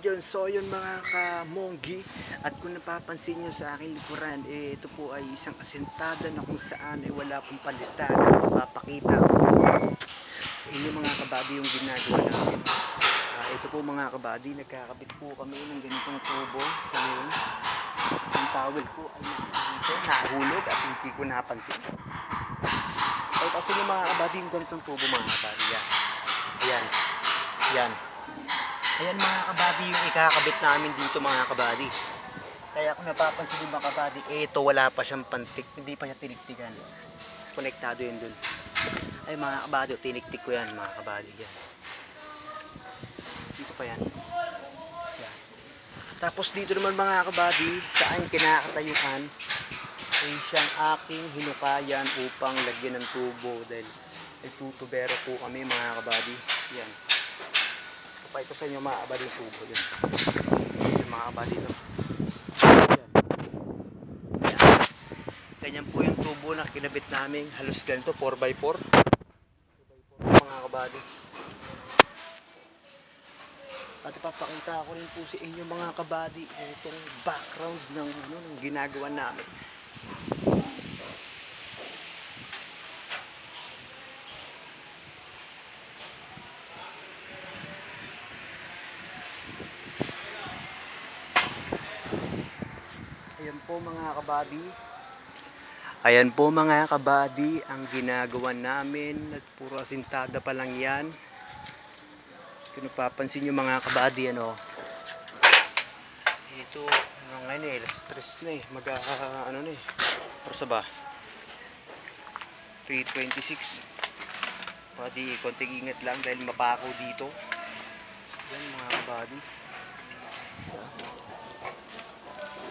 yun. So yun mga kamonggi, at kung napapansin nyo sa aking likuran, ito po ay isang asentada na kung saan wala pong palitan. Papakita ko sa inyo mga kabady yung ginagawa namin. Ito po mga kabady, nagkakabit po kami ng ganitong tubo sa ngayon. Ang towel ko ay dito, nahulog at hindi ko napansin. Ay kasi yung mga kabady, yung ganitong tubo mga kabady, yan. Ayan, yan. Ayan mga kabady, yung ikakabit namin dito mga kabady. Kaya kung napapansin yung mga kabady, ito wala pa siyang pantik, hindi pa siya tiniktikan. Konektado yun dun. Ay mga kabady, tiniktik ko yan mga kabady, yan. Dito pa yan. Yan. Tapos dito naman mga kabady, sa aking kinakatayuan, ay siyang aking hinukayan upang lagyan ng tubo dahil ay tutubero po kami mga kabady. Yan. Ito sa inyo mga kabady yung tubo din. Yan mga kabady ito. Yan. Ganyan po yung tubo na kinabit namin. Halos ganito 4x4. 2x4 mga kabady. At ipapakita ko rin po sa inyo mga kabady itong background ng, ng ginagawa namin. Ayan po mga kabady. Ayan po mga kabady ang ginagawa namin at puro asintada pa lang yan. Kung napapansin nyo mga kabady, ano, ito, ano ngayon eh, stress na eh, ano na eh, para sa ba? 3:26. Kabady, konting ingat lang dahil mapako dito. Yan mga kabady.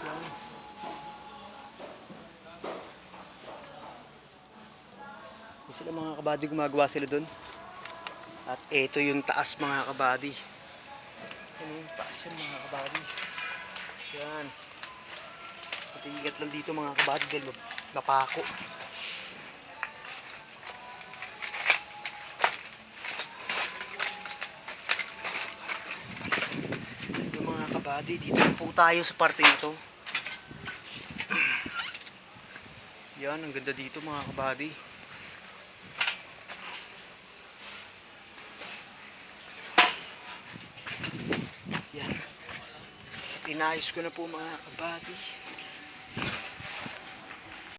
Yan. Yung sila mga kabady, gumagawa sila dun. At ito yung taas mga kabady. Ano yung taas yan mga kabady. Yan. Patigat lang dito mga kabady dahil napako. Yung mga kabady, dito po tayo sa parte nito. Yan, ang ganda dito mga kabady. Inayos ko na po mga kabady.